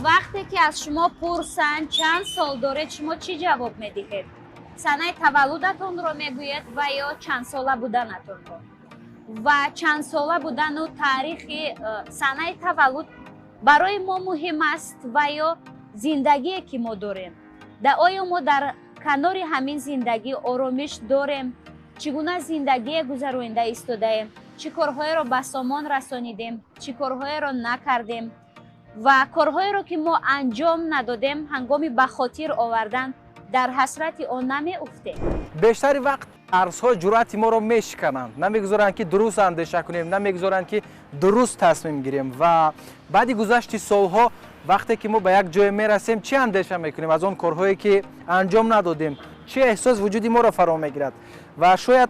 وقتی که از شما پرسند چند سال دارید شما چی جواب میدهید؟ سنه تولدتون رو میگوید و یا چند ساله بودنتون رو. و چند ساله بودن و تاریخ سنه تولد برای ما مهم است و یا زندگی که ما داریم. آیا ما در کنار همین زندگی آرامش داریم؟ چگونه زندگی گذرانده ایستادیم؟ چه کارهایی را به سامان رسانیدیم؟ چه کارهایی را نکردیم؟ و کارهایی را که ما انجام ندادیم هنگامی به خاطر آوردن در حسرت آن نمی افتیم. بیشتر وقت ارزها جرأت ما رو میشکنند، نمیگذارند که درست اندیشه کنیم، نمیگذارند که درست تصمیم گیریم و بعد گذشت سالها وقتی که ما به یک جای میرسیم چه اندیشه میکنیم از آن کارهایی که انجام ندادیم، چه احساس وجودی ما رو فرا میگیرد و شاید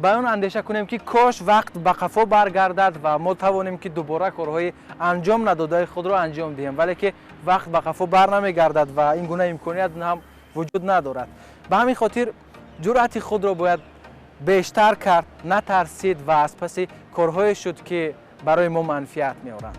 به اون اندیشه کنیم که کاش وقت به قفا برگردد و ما توانیم که دوباره کارهای انجام نداده خود را انجام دهیم، ولی که وقت به قفا بر نمیگردد و این گونه امکانیت هم وجود ندارد. به همین خاطر جرأت خود را باید بیشتر کرد، نترسید و از پس کارهای شد که برای ما منفعت می‌آورند.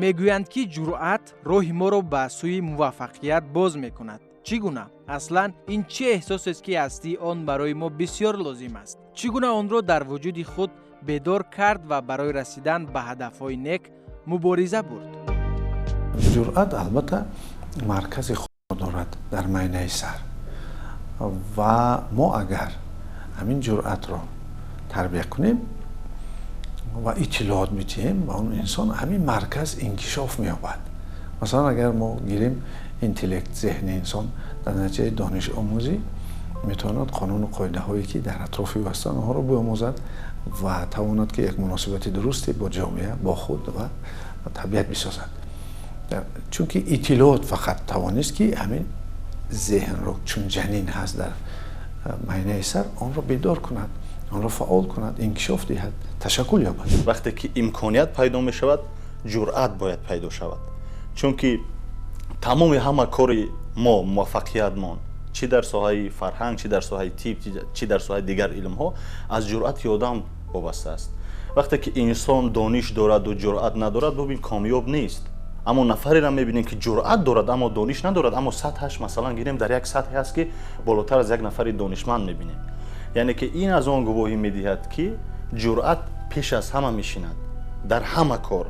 میگویند که جرأت راه ما را به سوی موفقیت باز میکند. چگونه؟ اصلا این چه احساسی است که هستی آن برای ما بسیار لازم است. چگونه آن را در وجود خود بیدار کرد و برای رسیدن به هدفهای نیک مبارزه برد. جرأت البته مرکز خود دارد در معینه سر و ما اگر همین جرأت را تربیت کنیم و اطلاعات میتیم با اون انسان همین مرکز انکشاف مییابد. مثلا اگر ما گیریم اینتלקت ذهن انسان در نتیجه دانش آموزی میتواند قانون و قاعده هایی که در اطراف او هستند آنها را بیاموزد و تواند که یک مناسبت درستی با جامعه با خود و طبیعت بسازد. چون که اطلاعات فقط توانست که همین ذهن رو چون جنین هست در معینه سر آن را بیدار کند، آن را فعال کند، انکشاف دهد، تشکل یابد. وقتی که امکانیت پیدا می شود جرأت باید پیدا شود، چون که تمام همه کاری ما موفقیتمان چی در ساحه فرهنگ، چی در ساحه طب، چی در ساحه دیگر علم ها از جرأت آدم وابسته است. وقتی که انسان دانش دارد و جرأت ندارد ببین کامیاب نیست. اما نفری را میبینیم که جرأت دارد اما دانش ندارد، اما سطحش مثلا گیریم در یک سطحی هست که بالاتر از یک نفر دانشمند میبینیم. یعنی که این از آن گواهی میدهد که جرأت پیش از همه میشیند در همه کار.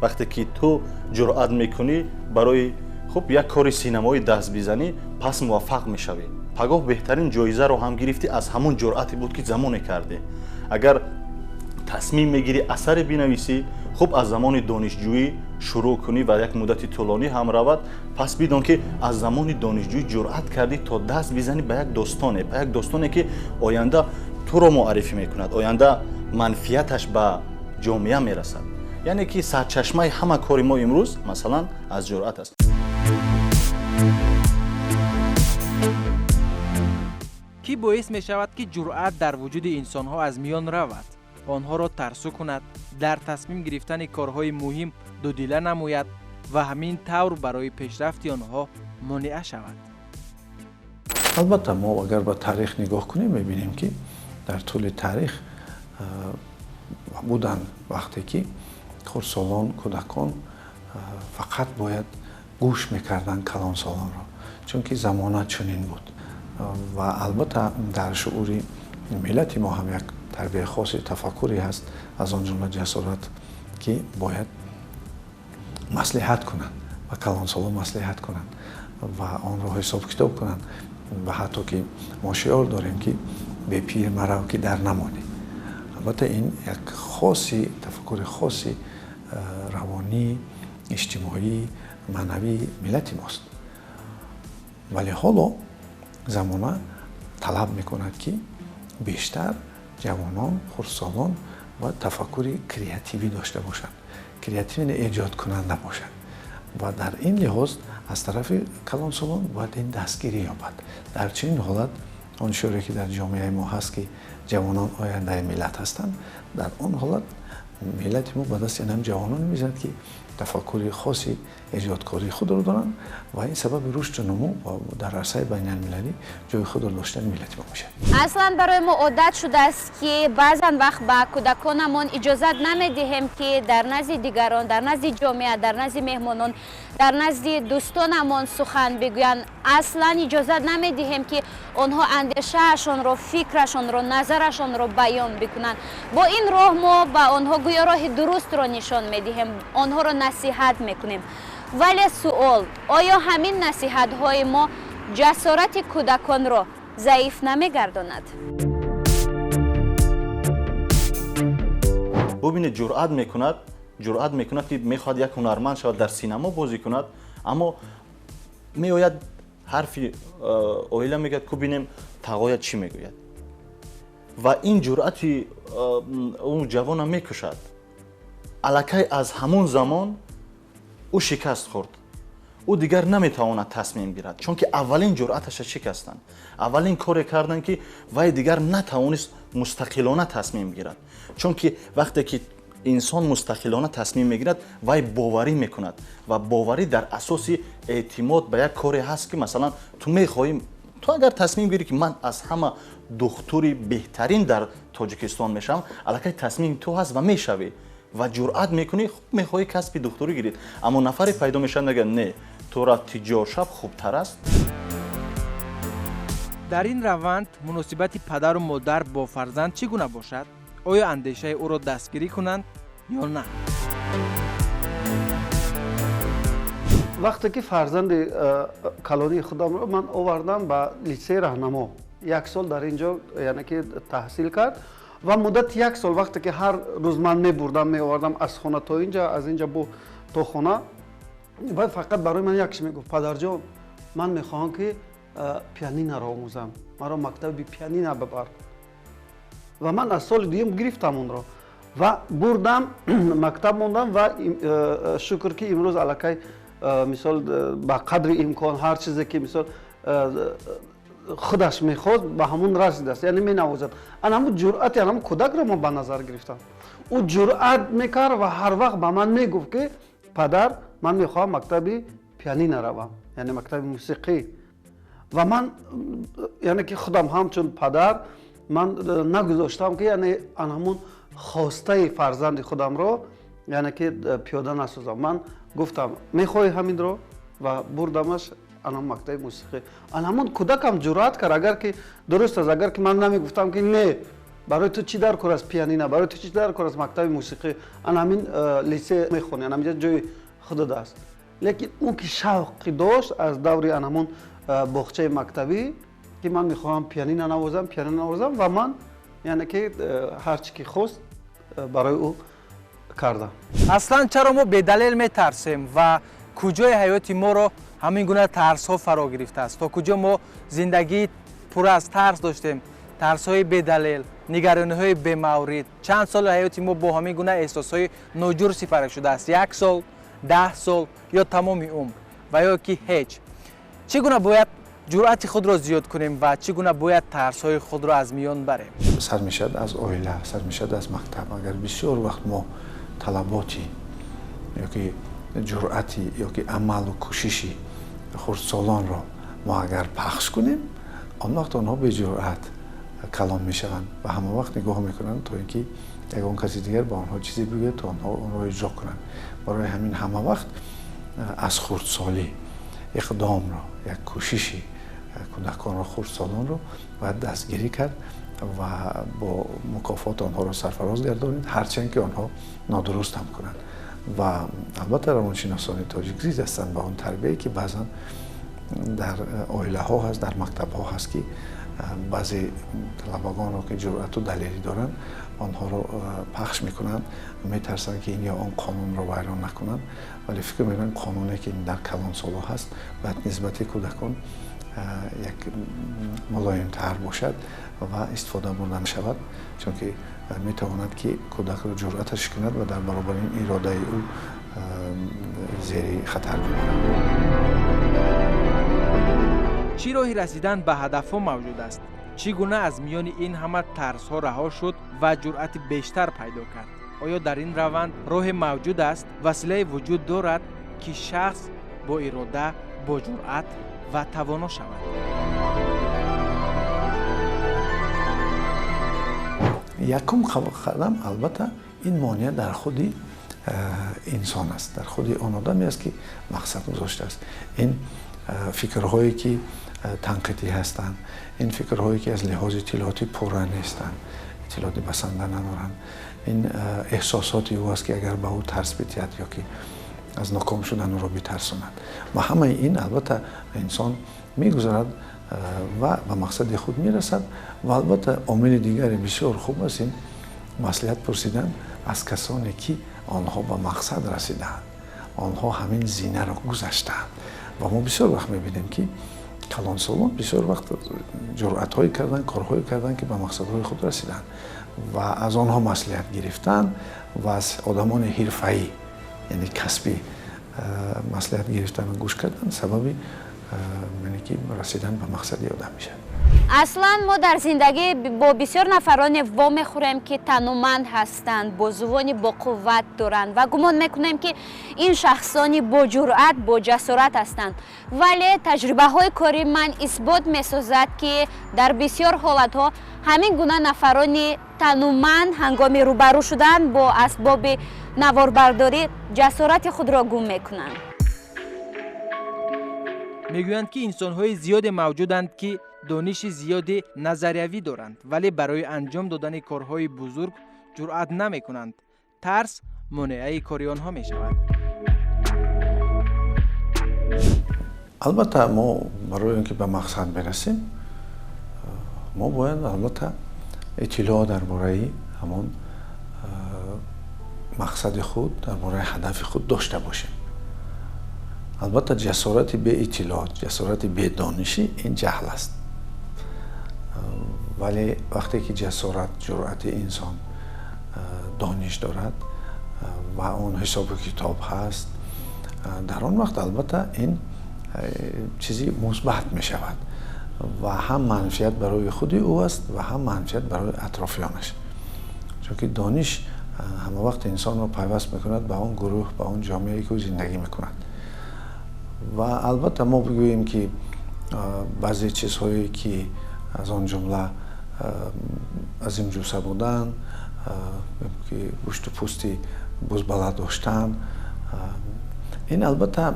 وقتی که تو جرأت میکنی برای خب یک کار سینمایی دست بزنی پس موفق میشوی. پگاه بهترین جایزه رو هم گرفتی از همون جرأتی بود که زمانی کردی. اگر تصمیم میگیری اثر بنویسی خب از زمان دانشجویی شروع کنی و یک مدت طولانی هم رود، پس بدون که از زمان دانشجویی جرأت کردی تا دست بزنی به یک داستانی که آینده تو رو معرفی میکند، آینده منفعتش به جامعه میرسد. یعنی که سرچشمه همه کار ما امروز مثلا از جرأت است. کی باعث می شود که جرأت در وجود انسان ها از میان رود، آنها را ترسو کند، در تصمیم گرفتن کارهای مهم دودیله نموید و همین طور برای پیشرفت آنها مانع شود. البته ما اگر به تاریخ نگاه کنیم میبینیم که در طول تاریخ بودن وقتی که خردسالان، کودکان فقط باید گوش میکردن کلانسالان را، چون که زمانه چنین بود و البته در شعور ملت ما هم یک تربیت خاصی تفکری هست، از آن جمله جسارت که باید مصلحت کنند و کلانسالان مصلحت کنند و آن را حساب کتاب کنند و حتی که ما شعار داریم که به پیر مرو که در نمانی. البته این یک خاصی تفکر خاصی روانی، اجتماعی، معنوی ملت ماست. ولی حالا زمانه طلب میکند که بیشتر جوانان، خردسالان و تفکر کریاتیوی داشته باشند، کریاتیو ایجاد کننده باشند و در این لحاظ از طرف کلانسالان باید این دستگیری یابد. در چنین حالت آن شعاری که در جامعه ما هست که جوانان آینده ملت هستند، در آن حالت ملت ما به دست این هم جوانان میزد که تفکری خاصی ایجادکاری خود رو دارن و این سبب رشد و نمو و در عرصه بین المللی جای خود رو داشتن ملت ما میشه. اصلا برای ما عادت شده است که بعضا وقت با کودکانمون اجازت نمیدهیم که در نزد دیگران، در نزد جامعه، در نزد مهمانان، در نزد دوستانمون سخن بگویند. اصلا اجازت نمیدهیم که آنها اندیشهشون رو، فکرشون رو، نظرشون رو بیان بکنند. با این راه ما با آنها گویا راه درست رو نشان میدهیم، آنها رو نصیحت میکنیم. ولی سوال، آیا همین نصیحت های ما جسارت کودکان رو ضعیف نمیگرداند؟ ببینید جرأت میکند که میخواد یک هنرمند شود در سینما بازی کند، اما میآید حرفی اویلا میگه که ببینیم تقاید چی میگوید و این جرأتی اون جوان میکشد. الکی از همون زمان او شکست خورد، او دیگر نمیتواند تصمیم گیرد، چون که اولین جرأتش شکستند، اولین کار کردن که وای دیگر نتوانست مستقلانه تصمیم گیرد. چون که وقتی که انسان مستقلانه تصمیم میگیرد وای باوری میکند و باوری در اساس اعتماد به یک کاری هست که مثلا تو اگر تصمیم گیری که من از همه دکتری بهترین در تاجیکستان میشم، الکی تصمیم تو هست و میشوی و جرأت میکنی، میخوای کسب دکتری گیرید، اما نفری پیدا میشن نگه نه تو را تجار شب خوبتر است. در این روند مناسبت پدر و مادر با فرزند چگونه باشد؟ آیا اندیشه او را دستگیری کنند یا نه؟ وقتی که فرزند کلانی خودم رو من آوردم به لیسه راهنما، 1 سال در اینجا یعنی که تحصیل کرد و مدت 1 سال وقتی که هر روز من می آوردم از خانه تا اینجا، از اینجا تا خانه، و فقط برای من یک چیز میگفت: پدر جان من میخواهم که پیانینو را آموزم، مرا مکتب پیانینو ببر. و من از سال دوم گرفتم اون را و بردم مکتب موندم و شکر که امروز الکی مثال با قدر امکان هر چیزی که مثال خودش میخواست به همون رسیده است، یعنی می نوازد. انا همون جرأت، یعنی همون کودک رو ما به نظر گرفتم. او جرأت میکرد و هر وقت به من میگفت که پدر من میخواهم مکتب پیانینو روم، یعنی مکتب موسیقی. و من یعنی که خودم همچون پدر من نگذاشتم که یعنی همون خواسته فرزند خودم رو یعنی که پیاده نسازم. من گفتم میخوای همین رو و بردمش مکتب موسیقی. همون کودکم جرأت کرد. اگر که درست است، اگر که من نمیگفتم که نه برای تو چی در کار از پیانینو، برای تو چی در کار از مکتب موسیقی، همین لیسه میخونی، همینجا جای خودت است. لیکن اون که شوقی داشت از دوری همون باغچه مکتبی که من میخوام پیانینو نوازم و من یعنی که هر چی که خواست برای او کردم. اصلا چرا ما به دلیل میترسیم و کجای حیات ما رو همین گونه ترس ها فرا گرفته است؟ تا کجا ما زندگی پر از ترس داشتیم، ترس های به دلیل، نگرانی های به مورد. چند سال حیات ما با همین گونه احساس های ناجور سپری شده است، 1 سال، 10 سال یا تمام عمر و یا که هیچ. چگونه باید جرأت خود را زیاد کنیم و چگونه باید ترس های خود را از میان بریم؟ سر میشد از عائله، سر میشد از مکتب. اگر بسیار وقت ما طلباتی یا که جرأتی یا که عمل و کوششی خردسالان را ما اگر پخش کنیم، آن وقت آنها به جرأت کلام میشوند و همه وقت نگاه میکنند تا اینکه اگر کسی دیگر با آنها چیزی بگه تا آنها آن را اجرا کنند. برای همین همه وقت از خردسالی اقدام را، یک کوششی کودکان را، خردسالان را باید دستگیری کرد و با مکافات آنها را سرفراز گردانید، هرچند که آنها نادرست هم کنند. و البته روانشناسان تاجیک زیست هستند به اون تربیتی که بعضا در عائله ها هست، در مکتب ها هست که بعضی طلبگان را که جرأت و دلیری دارند آنها را پخش میکنند، میترسند که این یا آن قانون را ویران نکنند، ولی فکر میکنم قانونی که در کلان سالها هست باید نسبت کودکان یک ملایم‌تر باشد و استفاده برده شود، چون که میتواند که کودک را جرأتش کند و در برابر این اراده او زیر خطر بماند. چی راهی رسیدن به هدفها موجود است؟ چگونه از میان این همه ترس ها رها شد و جرأت بیشتر پیدا کرد؟ آیا در این روند راه موجود است؟ وسیله وجود دارد که شخص با اراده، با جرأت و توانا شود. یکم قدم البته این مانع در خود انسان است، در خود آن آدمی است که مقصد گذاشته است. این فکرهایی که تنقیدی هستند، این فکرهایی که از لحاظ اطلاعاتی پررنگ نیستند، اطلاعاتی بسنده ندارند، این احساساتی او است که اگر به او ترس بیاید یا که از ناکام شدن او را بترساند و همه این البته انسان میگذارد و به مقصد خود میرسد. و البته عامل دیگری بسیار خوب است این مصلحت پرسیدن از کسانی که آنها به مقصد رسیدند، آنها همین زینه را گذشتند. و ما بسیار وقت میبینیم که کلانسالان بسیار وقت جرأت‌هایی کردن، کارهایی کردن که به مقصدهای خود رسیدند و از آنها مصلحت گرفتن و از آدمان حرفه‌ای یعنی کسبی مصلحت گرفتن و گوش کردن سببی یعنی که رسیدن به مقصد آدم میشه. اصلا ما در زندگی با بسیار نفران وام خوریم که تنومند هستند، بازوانی با قوت دارند و گمان میکنیم که این شخصانی با جرأت، با جسارت هستند. ولی تجربه های کاری من اثبات میسازد که در بسیار حالت ها همین گونه نفرانی تنومند هنگام روبرو شدن با اسباب نواربرداری جسارت خود را گم میکنند. میگویند که انسان‌های زیاد موجودند که دانش زیاد نظریوی دارند ولی برای انجام دادن کارهای بزرگ جرأت نمی‌کنند. ترس مانع کاری آنها می‌شود. البته ما برای اینکه به مقصد برسیم ما باید البته اطلاع درباره همان مقصد خود، درباره هدف خود داشته باشیم. البته جسارت به اطلاعات، جسارت به دانشی این جهل است. ولی وقتی که جسارت، جرأت انسان دانش دارد و اون حساب کتاب هست، در آن وقت البته این چیزی مثبت می شود و هم منفعت برای خود او است و هم منفعت برای اطرافیانش. چون که دانش همه وقت انسان رو پیوست میکند به اون گروه، به اون جامعه‌ای که زندگی میکند. و البته ما بگوییم که بعضی چیزهایی که از آن جمله از این جوسه بودن که گوشت و پوستی بزبله داشتن، این البته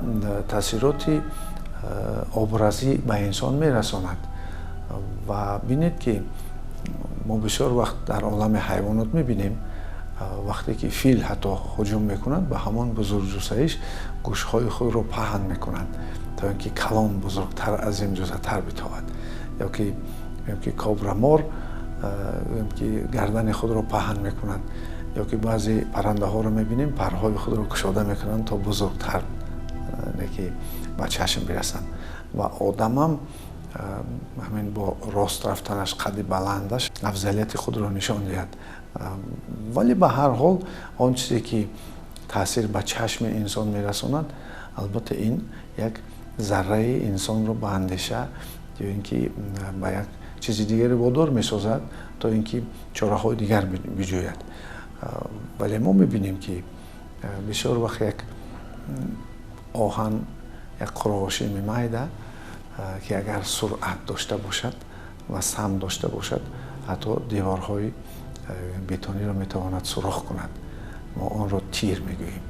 تاثیرات ابرازی به انسان میرساند و بینید که ما بسیار وقت در عالم حیوانات میبینیم وقتی که فیل حتی هجوم میکنند به همان بزرگجوسه‌اش گوشهای خود رو پهن میکنند تا اینکه کلان بزرگتر از این جوسه تر بتواند، یا که کابرامور که گردن خود رو پهن میکنند، یا که بعضی پرنده ها رو میبینیم پرهای خود رو کشاده میکنند تا بزرگتر که به چشم برسند. و آدم هم همین با راست رفتنش، قد بلندش افضلیت خود رو نشان دهد. ولی به هر حال آن چیزی که تاثیر به چشم انسان میرساند البته این یک ذره انسان رو به اندیشه یا اینکه به یک چیز دیگری وادار میسازد تا اینکه چاره‌های دیگر بجوید. ولی ما میبینیم که بسیار وقت یک آهن یک قراقاشی میمایده که اگر سرعت داشته باشد و سم داشته باشد حتی دیوارهای بتونی را میتواند سوراخ کند. ما آن را تیر میگوییم،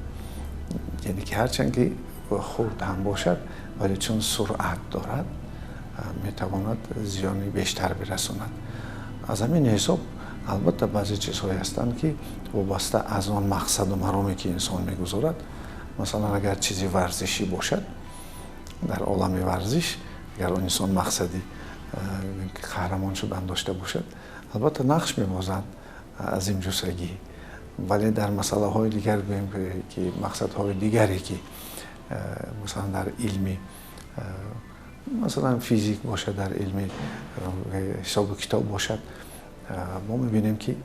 یعنی که هرچند که خرد هم باشد ولی چون سرعت دارد میتواند زیانی بیشتر برساند. از همین حساب البته بعضی چیزهایی هستند که وابسته از آن مقصد و مرامی که انسان میگذارد. مثلا اگر چیزی ورزشی باشد، در عالم ورزش اگر انسان مقصدی قهرمان شدن داشته باشد البته نقش میبازد از این جوسگی. ولی در مسئله های دیگر بگیم که مقصد های دیگری که مثلا در علمی مثلا فیزیک باشد، در علمی حساب و کتاب باشد، ما میبینیم که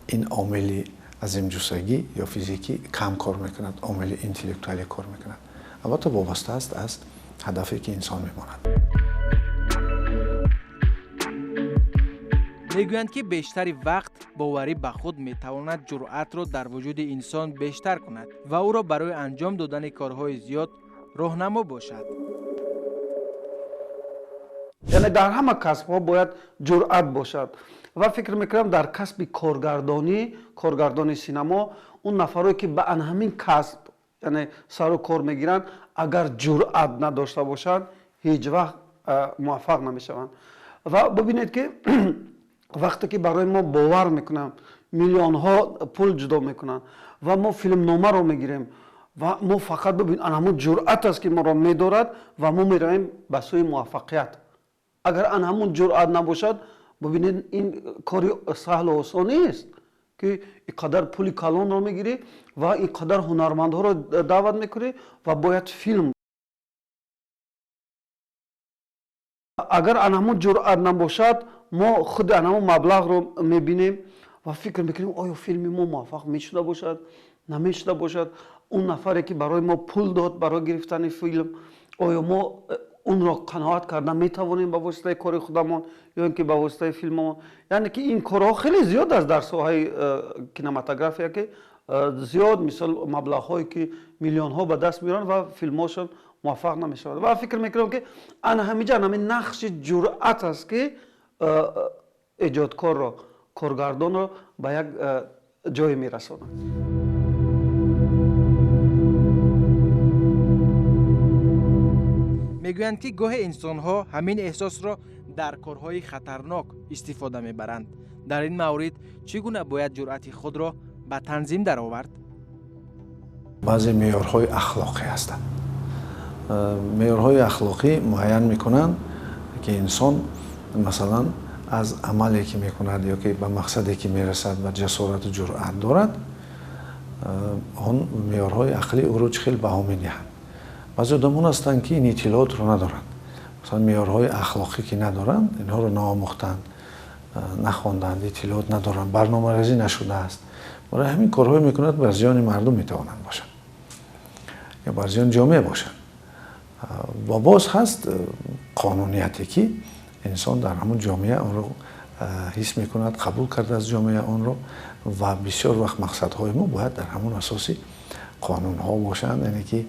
این عامل از این جوسگی یا فیزیکی کم کار میکند، عامل انتلکتوالی کار میکند. البته وابسته است از هدفی که انسان میماند. мегӯянд ки бештари вақт боварӣ ба худ метавонад ҷуръатро дар вуҷуди инсон бештар кунад ва ӯро барои анҷом додани корҳои зиёд роҳнамо бошад. яъне дар ҳама касбҳо бояд ҷуръат бошад ва фикр мекунам дар касби коргардони синамо он нафаре ки ба анҳамин касб яъне сару кор мегиранд агар ҷуръат надошта бошанд ҳеҷ вақт муваффақ намешаванд. ва бубинед ки вақте ки барои мо бовар мекунам миллионҳо пул ҷудо мекунанд ва мо филмномаро мегирем ва мо фақат бубин анҳамун ҷуръат аст ки моро медорад ва мо меравем ба сӯи муваффақият. агар анҳамун ҷуръат набошад бубинед ин кори саҳлу осон нест ки инқадар пули калонро мегирӣ ва инқадар ҳунармандҳоро даъват мекунӣ ва бояд филм. агар анҳамун ҷуръат набошад мо худи анҳамун маблағро мебинем ва фикр мекунем оё филми мо муваффақ мешуда бошад намешуда бошад. он нафаре ки барои мо пул дод барои гирифтани филм оё мо онро қаноат карда метавонем ба воситаи кори худамон ё ин ки ба воситаи филмамон. яъне ки ин корҳо хеле зиёд аст дар соҳаи кинематография ки зиёд мисол маблағҳое ки миллионҳо ба даст меоранд ва филмҳошон муваффақ намешавад. ва фикр мекунам ки ҳамиҷа ҳамин нақши ҷуръат аст ки эҷодкорро коргардонро ба як ҷое мерасонад. мегӯянд ки гоҳе инсонҳо ҳамин эҳсосро дар корҳои хатарнок истифода мебаранд. дар ин маврид чӣ гуна бояд ҷуръати худро ба танзим даровард? баъзе меъёрҳои ахлоқӣ ҳастанд. меъёрҳои ахлоқӣ муайян мекунанд ки инсон масалан аз амале ки мекунад ё ки ба мақсаде ки мерасад ва ҷасорату ҷуръат дорад он меъёрҳои ақлӣ ӯро чӣ хел баҳо медиҳанд. баъзе одамон ҳастанд ки ин иттилоотро надоранд, масалан меъёрҳои ахлоқӣ ки надоранд, инҳоро наомӯхтанд, нахонданд, иттилоот надоранд, барномаразӣ нашудааст. барои ҳамин корҳое мекунад бар зиёни мардум метавонанд бошанд ё бар зиёни ҷомеа бошанд. ва боз ҳаст қонунияте ки инсон дар ҳамун ҷомеа онро ҳис мекунад, қабул кардааст ҷомеа онро ва бисёр вақт мақсадҳои мо бояд дар ҳамун асоси қонунҳо бошанд, яъне ки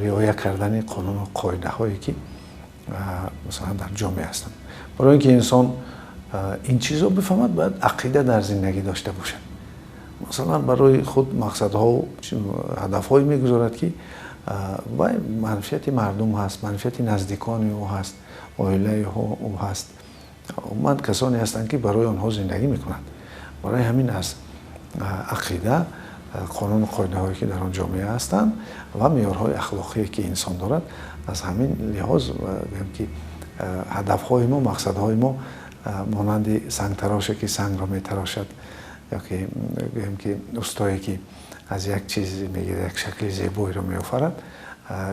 риоя кардани қонуну қоидаҳое ки масалан дар ҷомеа ҳастанд. барои ин ки инсон ин чизро бифаҳмад бояд ақида дар зиндагӣ дошта бошад. масалан барои худ мақсадҳо ҳадафҳое мегузорад ки вай манфиати мардум ҳаст, манфиати наздикони ӯ ҳаст, оилаи ӯ ҳаст. умуман касоне ҳастанд ки барои онҳо зиндагӣ мекунанд. барои ҳамин аз ақида қонуну қоидаҳое ки дар он ҷомеа ҳастанд ва меъёрҳои ахлоқие ки инсон дорад, аз ҳамин лиҳоз гӯем ки ҳадафҳои мо, мақсадҳои мо монанди сангтароше ки сангро метарошад ё ки гӯем ки устое ки аз як чиз мегирад, як шакли зебоиро меофарад,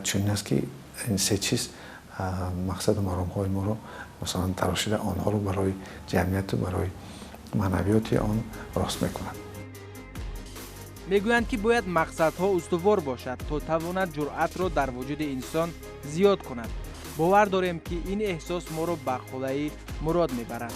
чунин аст ки ин се чиз мақсаду маромҳои моро масалан тарошида онҳоро барои ҷамъияту барои маънавиёти он рост мекунад. мегӯянд ки бояд мақсадҳо устувор бошад то тавонад ҷуръатро дар вуҷуди инсон зиёд кунад. бовар дорем ки ин эҳсос моро ба хулаи мурод мебарад.